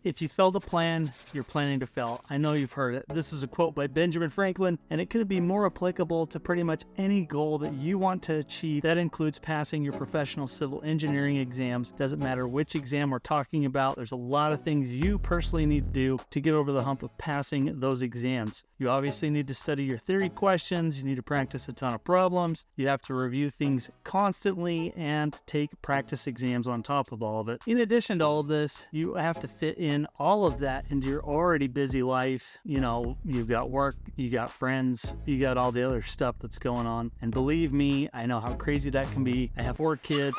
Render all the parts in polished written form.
If you fail to plan, you're planning to fail. I know you've heard it. This is a quote by Benjamin Franklin, and it could be more applicable to pretty much any goal that you want to achieve. That includes passing your professional civil engineering exams. Doesn't matter which exam we're talking about. There's a lot of things you personally need to do to get over the hump of passing those exams. You obviously need to study your theory questions. You need to practice a ton of problems. You have to review things constantly and take practice exams on top of all of it. In addition to all of this, you have to fit in all of that into your already busy life. You know, you've got work, you got friends, you got all the other stuff that's going on. And believe me, I know how crazy that can be. I have 4 kids,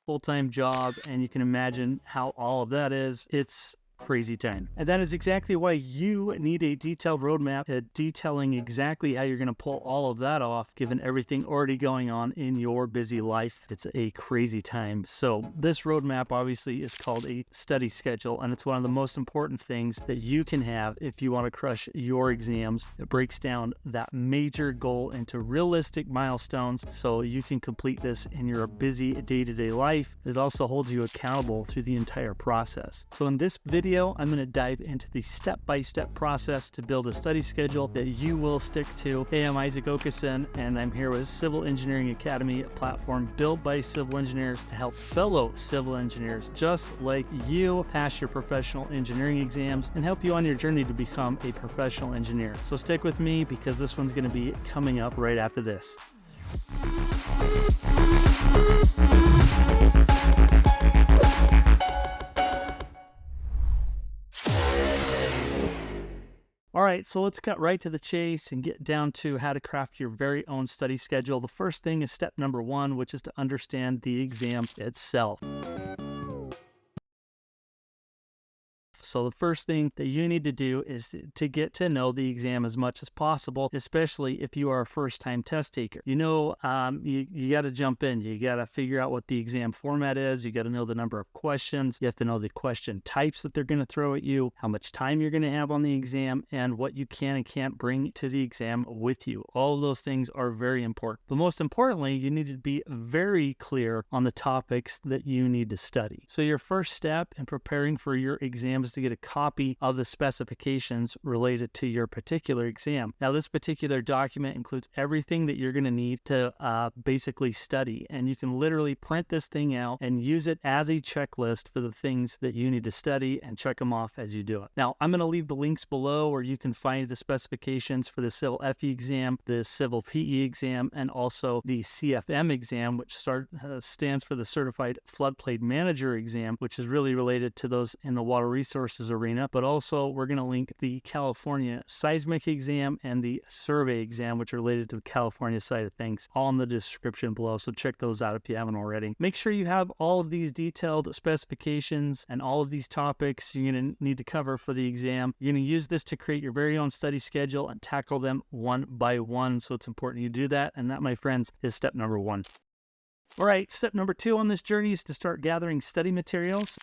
full-time job, and you can imagine how all of that is. It's crazy time. And that is exactly why you need a detailed roadmap detailing exactly how you're going to pull all of that off, given everything already going on in your busy life. It's a crazy time. So this roadmap obviously is called a study schedule, and it's one of the most important things that you can have if you want to crush your exams. It breaks down that major goal into realistic milestones so you can complete this in your busy day-to-day life. It also holds you accountable through the entire process. So in this video, I'm going to dive into the step-by-step process to build a study schedule that you will stick to. Hey, I'm Isaac Okeson, and I'm here with Civil Engineering Academy, a platform built by civil engineers to help fellow civil engineers just like you pass your professional engineering exams and help you on your journey to become a professional engineer. So stick with me because this one's going to be coming up right after this. All right, so let's cut right to the chase and get down to how to craft your very own study schedule. The first thing is step number 1, which is to understand the exam itself. So the first thing that you need to do is to get to know the exam as much as possible, especially if you are a first-time test taker. You know, you got to jump in. You got to figure out what the exam format is. You got to know the number of questions. You have to know the question types that they're going to throw at you, how much time you're going to have on the exam, and what you can and can't bring to the exam with you. All of those things are very important. But most importantly, you need to be very clear on the topics that you need to study. So your first step in preparing for your exam is to get a copy of the specifications related to your particular exam. Now, this particular document includes everything that you're going to need to basically study, and you can literally print this thing out and use it as a checklist for the things that you need to study and check them off as you do it. Now, I'm going to leave the links below where you can find the specifications for the Civil FE exam, the Civil PE exam, and also the CFM exam, which stands for the Certified Floodplain Manager exam, which is really related to those in the water resources arena. But also we're going to link the California seismic exam and the survey exam, which are related to the California side of things, all in the description below. So check those out if you haven't already. Make sure you have all of these detailed specifications and all of these topics you're going to need to cover for the exam. You're going to use this to create your very own study schedule and tackle them one by one. So it's important you do that. And that, my friends, is step number 1. All right, step number 2 on this journey is to start gathering study materials.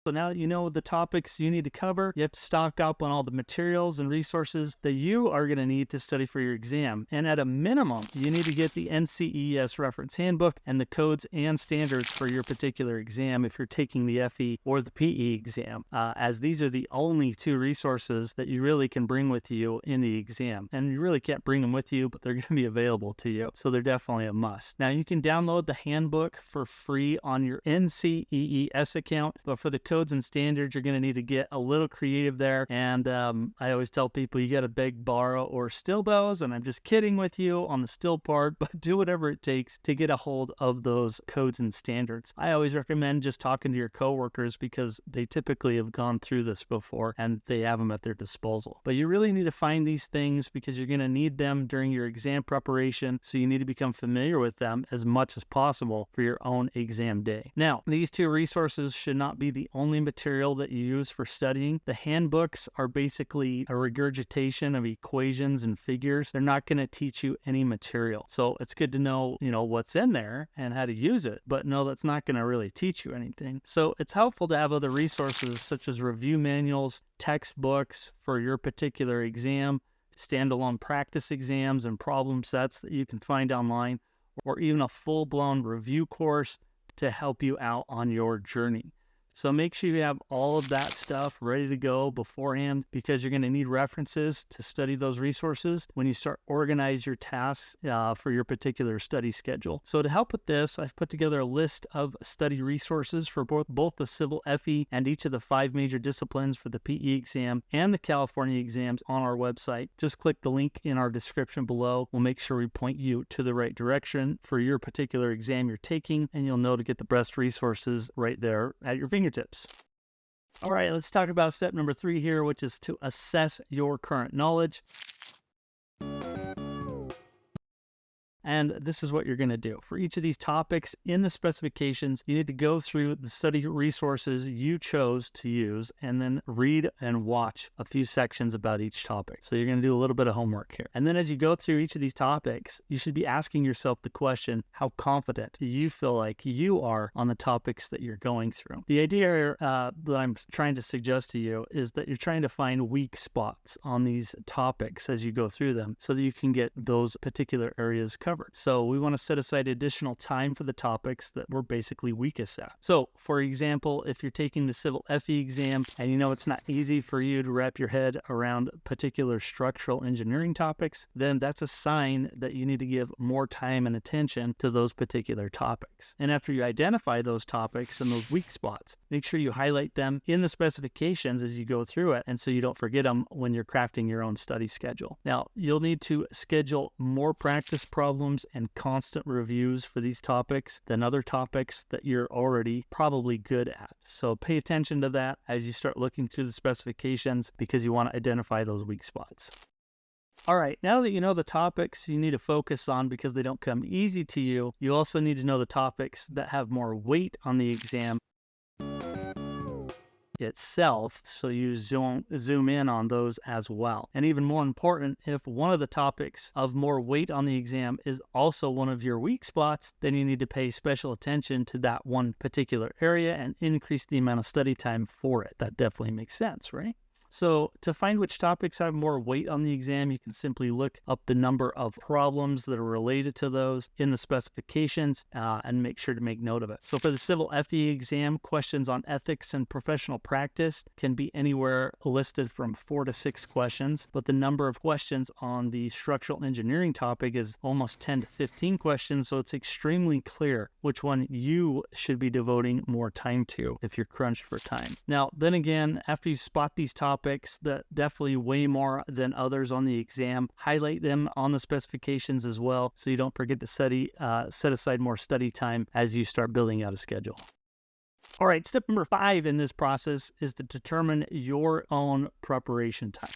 So now that you know the topics you need to cover, you have to stock up on all the materials and resources that you are going to need to study for your exam. And at a minimum, you need to get the NCEES reference handbook and the codes and standards for your particular exam if you're taking the FE or the PE exam, as these are the only 2 resources that you really can bring with you in the exam. And you really can't bring them with you, but they're going to be available to you. So they're definitely a must. Now, you can download the handbook for free on your NCEES account, but for the codes and standards, you're going to need to get a little creative there. And I always tell people you got to beg, borrow, or steal those. And I'm just kidding with you on the still part, but do whatever it takes to get a hold of those codes and standards. I always recommend just talking to your coworkers because they typically have gone through this before and they have them at their disposal. But you really need to find these things because you're going to need them during your exam preparation. So you need to become familiar with them as much as possible for your own exam day. Now, these 2 resources should not be the only material that you use for studying. The handbooks are basically a regurgitation of equations and figures. They're not going to teach you any material. So it's good to know, what's in there and how to use it, but no, that's not going to really teach you anything. So it's helpful to have other resources such as review manuals, textbooks for your particular exam, standalone practice exams and problem sets that you can find online, or even a full-blown review course to help you out on your journey. So make sure you have all of that stuff ready to go beforehand, because you're going to need references to study those resources when you start organize your tasks for your particular study schedule. So to help with this, I've put together a list of study resources for both the Civil FE and each of the 5 major disciplines for the PE exam and the California exams on our website. Just click the link in our description below. We'll make sure we point you to the right direction for your particular exam you're taking, and you'll know to get the best resources right there at your fingertips. All right, let's talk about step number 3 here, which is to assess your current knowledge. And this is what you're going to do. For each of these topics in the specifications, you need to go through the study resources you chose to use and then read and watch a few sections about each topic. So you're going to do a little bit of homework here. And then as you go through each of these topics, you should be asking yourself the question, how confident do you feel like you are on the topics that you're going through? The idea that I'm trying to suggest to you is that you're trying to find weak spots on these topics as you go through them so that you can get those particular areas covered. So we want to set aside additional time for the topics that we're basically weakest at. So for example, if you're taking the Civil FE exam and you know it's not easy for you to wrap your head around particular structural engineering topics, then that's a sign that you need to give more time and attention to those particular topics. And after you identify those topics and those weak spots, make sure you highlight them in the specifications as you go through it, and so you don't forget them when you're crafting your own study schedule. Now, you'll need to schedule more practice problems and constant reviews for these topics than other topics that you're already probably good at. So pay attention to that as you start looking through the specifications, because you want to identify those weak spots. All right, now that you know the topics you need to focus on because they don't come easy to you, you also need to know the topics that have more weight on the exam itself, so you zoom in on those as well. And even more important, if one of the topics of more weight on the exam is also one of your weak spots, then you need to pay special attention to that one particular area and increase the amount of study time for it. That definitely makes sense, right? So to find which topics have more weight on the exam, you can simply look up the number of problems that are related to those in the specifications and make sure to make note of it. So for the Civil FE exam, questions on ethics and professional practice can be anywhere listed from 4 to 6 questions, but the number of questions on the structural engineering topic is almost 10 to 15 questions, so it's extremely clear which one you should be devoting more time to if you're crunched for time. Now, then again, after you spot these topics that definitely weigh more than others on the exam, highlight them on the specifications as well, so you don't forget to set aside more study time as you start building out a schedule. All right, step number 5 in this process is to determine your own preparation time.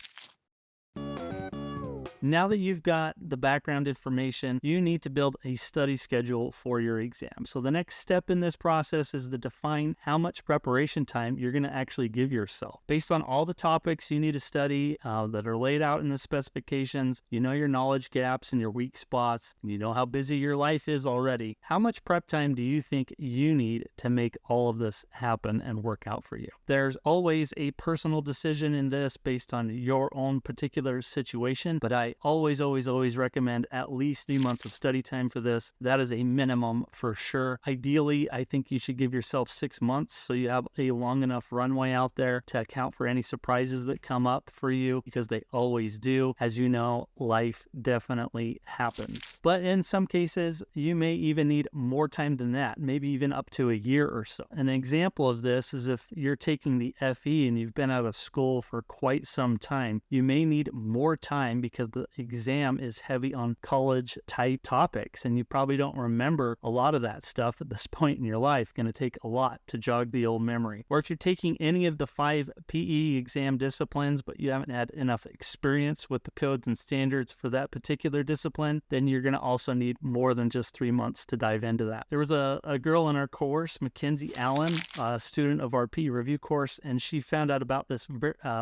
Now that you've got the background information, you need to build a study schedule for your exam. So the next step in this process is to define how much preparation time you're going to actually give yourself. Based on all the topics you need to study that are laid out in the specifications, you know your knowledge gaps and your weak spots, you know how busy your life is already. How much prep time do you think you need to make all of this happen and work out for you? There's always a personal decision in this based on your own particular situation, but I always recommend at least 3 months of study time for this. That is a minimum for sure. Ideally, I think you should give yourself 6 months so you have a long enough runway out there to account for any surprises that come up for you, because they always do. As you know, life definitely happens. But in some cases, you may even need more time than that, maybe even up to a year or so. An example of this is if you're taking the FE and you've been out of school for quite some time, you may need more time because the exam is heavy on college type topics and you probably don't remember a lot of that stuff at this point in your life. Going to take a lot to jog the old memory. Or if you're taking any of the 5 PE exam disciplines but you haven't had enough experience with the codes and standards for that particular discipline, then you're going to also need more than just 3 months to dive into that. There was a girl in our course, Mackenzie Allen, a student of our PE review course, and she found out about this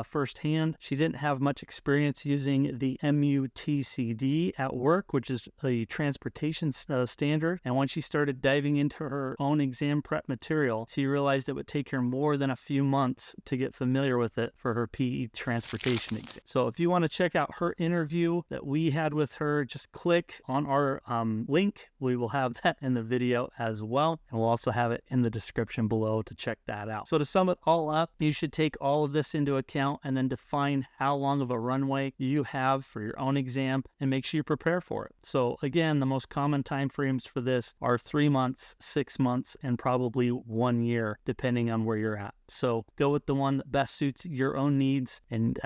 firsthand. She didn't have much experience using the MU MUTCD at work, which is a transportation standard. And when she started diving into her own exam prep material, she realized it would take her more than a few months to get familiar with it for her PE transportation exam. So if you want to check out her interview that we had with her, just click on our link. We will have that in the video as well. And we'll also have it in the description below to check that out. So to sum it all up, you should take all of this into account and then define how long of a runway you have for your own exam and make sure you prepare for it. So again, the most common time frames for this are 3 months, 6 months, and probably 1 year, depending on where you're at. So go with the one that best suits your own needs, and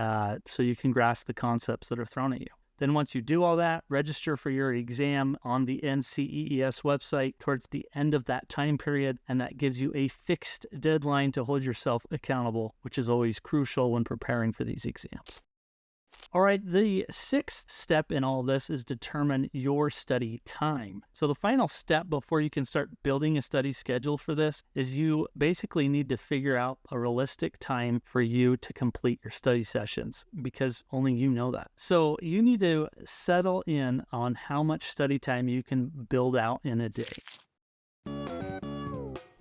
so you can grasp the concepts that are thrown at you. Then once you do all that, register for your exam on the NCEES website towards the end of that time period, and that gives you a fixed deadline to hold yourself accountable, which is always crucial when preparing for these exams. All right, the sixth step in all this is determine your study time. So the final step before you can start building a study schedule for this is you basically need to figure out a realistic time for you to complete your study sessions, because only you know that. So you need to settle in on how much study time you can build out in a day,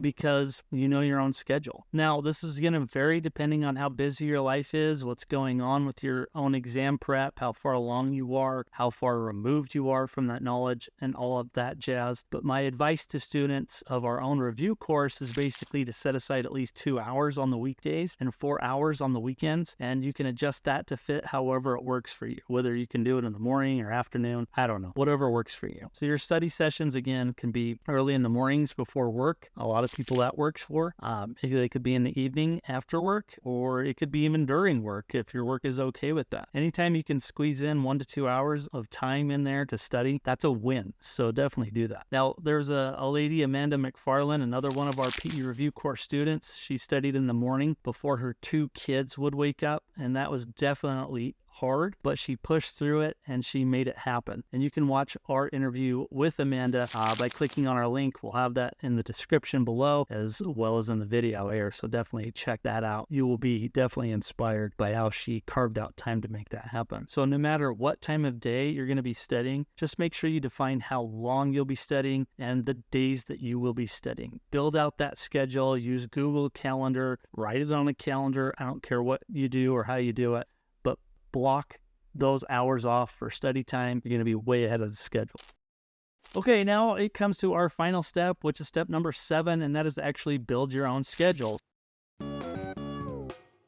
because you know your own schedule. Now, this is going to vary depending on how busy your life is, what's going on with your own exam prep, how far along you are, how far removed you are from that knowledge, and all of that jazz. But my advice to students of our own review course is basically to set aside at least 2 hours on the weekdays and 4 hours on the weekends, and you can adjust that to fit however it works for you, whether you can do it in the morning or afternoon, I don't know, whatever works for you. So your study sessions, again, can be early in the mornings before work. A lot of people that works for. They could be in the evening after work, or it could be even during work if your work is okay with that. Anytime you can squeeze in 1 to 2 hours of time in there to study, that's a win. So definitely do that. Now, there's a lady, Amanda McFarland, another one of our PE review course students. She studied in the morning before her 2 kids would wake up, and that was definitely hard, but she pushed through it and she made it happen. And you can watch our interview with Amanda by clicking on our link. We'll have that in the description below as well as in the video here, so definitely check that out. You will be definitely inspired by how she carved out time to make that happen. So no matter what time of day you're going to be studying, just make sure you define how long you'll be studying and the days that you will be studying. Build out that schedule, use Google Calendar, write it on a calendar. I don't care what you do or how you do it, block those hours off for study time. You're going to be way ahead of the schedule. Okay, now it comes to our final step, which is step number 7, and that is to actually build your own schedule.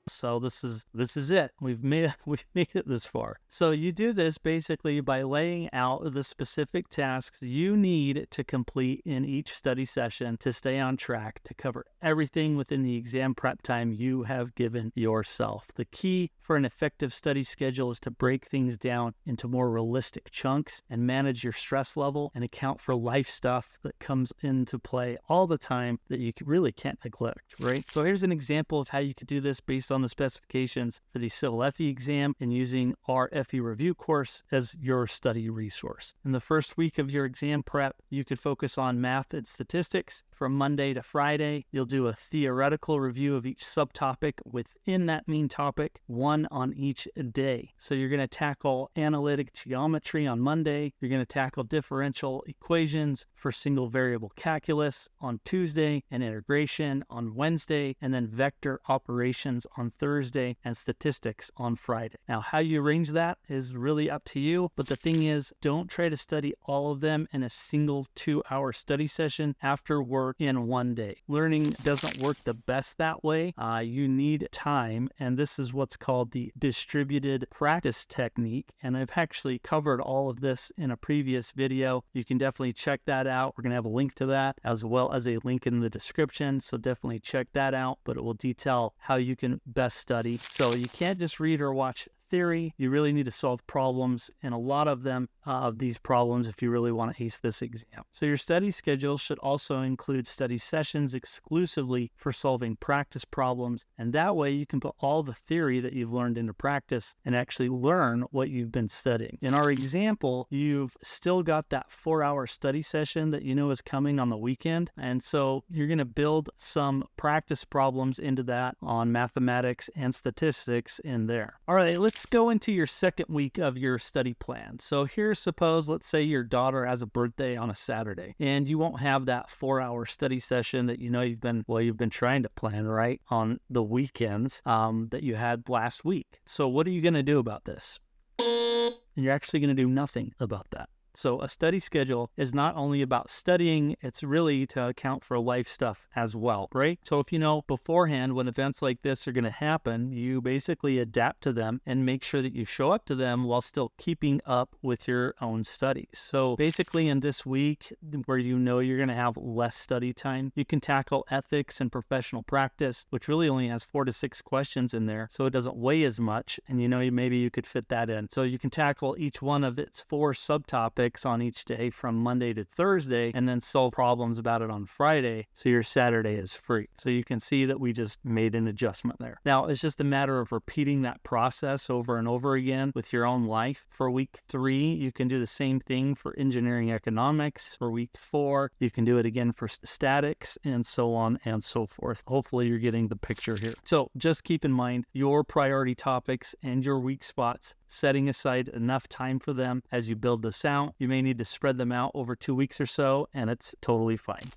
So this is it. We've made it this far. So you do this basically by laying out the specific tasks you need to complete in each study session to stay on track to cover everything within the exam prep time you have given yourself. The key for an effective study schedule is to break things down into more realistic chunks and manage your stress level and account for life stuff that comes into play all the time that you really can't neglect, right? So here's an example of how you could do this based on the specifications for the Civil FE exam and using our FE review course as your study resource. In the first week of your exam prep, you could focus on math and statistics. From Monday to Friday, you'll do a theoretical review of each subtopic within that main topic, 1 on each day. So you're going to tackle analytic geometry on Monday. You're going to tackle differential equations for single variable calculus on Tuesday, and integration on Wednesday, and then vector operations on Thursday, and statistics on Friday. Now, how you arrange that is really up to you, but the thing is, don't try to study all of them in a single 2-hour study session after work in one day. Learning doesn't work the best that way. You need time, and this is what's called the distributed practice technique, and I've actually covered all of this in a previous video. You can definitely check that out. We're going to have a link to that as well as a link in the description, so definitely check that out, but it will detail how you can best study. So you can't just read or watch theory. You really need to solve problems, and a lot of them these problems if you really want to ace this exam. So your study schedule should also include study sessions exclusively for solving practice problems, and that way you can put all the theory that you've learned into practice and actually learn what you've been studying. In our example, you've still got that 4-hour study session that you know is coming on the weekend, and so you're going to build some practice problems into that on mathematics and statistics in there. All right, let's let's go into your second week of your study plan. So here, let's say your daughter has a birthday on a Saturday, and you won't have that 4-hour study session that you've been trying to plan, right, on the weekends that you had last week. So what are you going to do about this? And you're actually going to do nothing about that. So a study schedule is not only about studying, it's really to account for life stuff as well, right? So if you know beforehand when events like this are going to happen, you basically adapt to them and make sure that you show up to them while still keeping up with your own studies. So basically in this week where you're going to have less study time, you can tackle ethics and professional practice, which really only has 4 to 6 questions in there. So it doesn't weigh as much, and maybe you could fit that in. So you can tackle each one of its 4 subtopics on each day from Monday to Thursday, and then solve problems about it on Friday, so your Saturday is free. So you can see that we just made an adjustment there. Now it's just a matter of repeating that process over and over again with your own life. For week 3, you can do the same thing for engineering economics. For week 4, you can do it again for statics, and so on and so forth. Hopefully you're getting the picture here. So just keep in mind your priority topics and your weak spots, setting aside enough time for them as you build this out. You may need to spread them out over 2 weeks or so, and it's totally fine.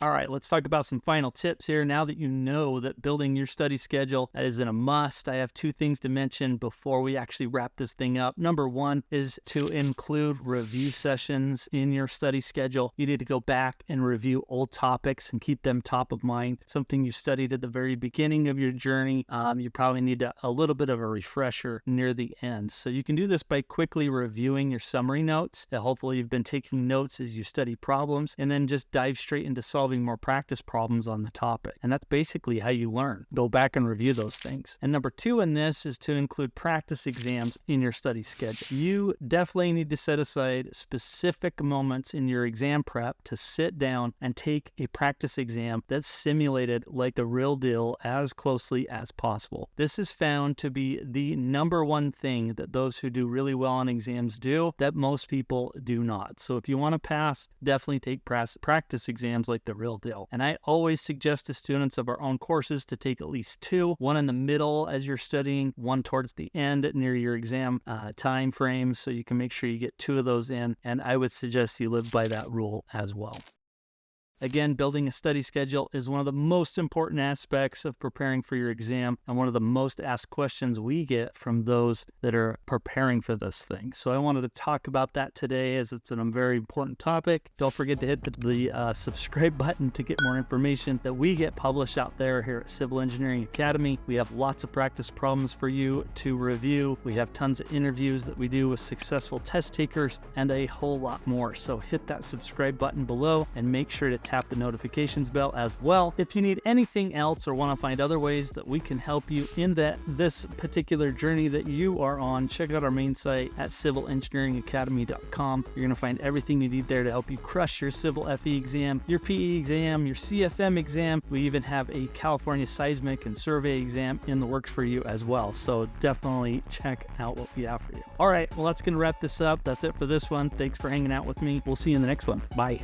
All right, let's talk about some final tips here. Now that you know that building your study schedule isn't a must, I have 2 things to mention before we actually wrap this thing up. Number 1 is to include review sessions in your study schedule. You need to go back and review old topics and keep them top of mind. Something you studied at the very beginning of your journey, you probably need a little bit of a refresher near the end. So you can do this by quickly reviewing your summary notes. Hopefully you've been taking notes as you study problems, and then just dive straight into solving more practice problems on the topic. And that's basically how you learn. Go back and review those things. And number 2 in this is to include practice exams in your study schedule. You definitely need to set aside specific moments in your exam prep to sit down and take a practice exam that's simulated like the real deal as closely as possible. This is found to be the number 1 thing that those who do really well on exams do that most people do not. So if you want to pass, definitely take practice exams like the real deal. And I always suggest to students of our own courses to take at least 2, one in the middle as you're studying, one towards the end near your exam time frame, so you can make sure you get 2 of those in. And I would suggest you live by that rule as well. Again, building a study schedule is one of the most important aspects of preparing for your exam, and one of the most asked questions we get from those that are preparing for this thing. So I wanted to talk about that today, as it's a very important topic. Don't forget to hit the subscribe button to get more information that we get published out there here at Civil Engineering Academy. We have lots of practice problems for you to review. We have tons of interviews that we do with successful test takers, and a whole lot more. So hit that subscribe button below and make sure to tap the notifications bell as well. If you need anything else or want to find other ways that we can help you in this particular journey that you are on, check out our main site at civilengineeringacademy.com. You're going to find everything you need there to help you crush your Civil FE exam, your PE exam, your CFM exam. We even have a California seismic and survey exam in the works for you as well. So definitely check out what we have for you. All right, well, that's going to wrap this up. That's it for this one. Thanks for hanging out with me. We'll see you in the next one. Bye.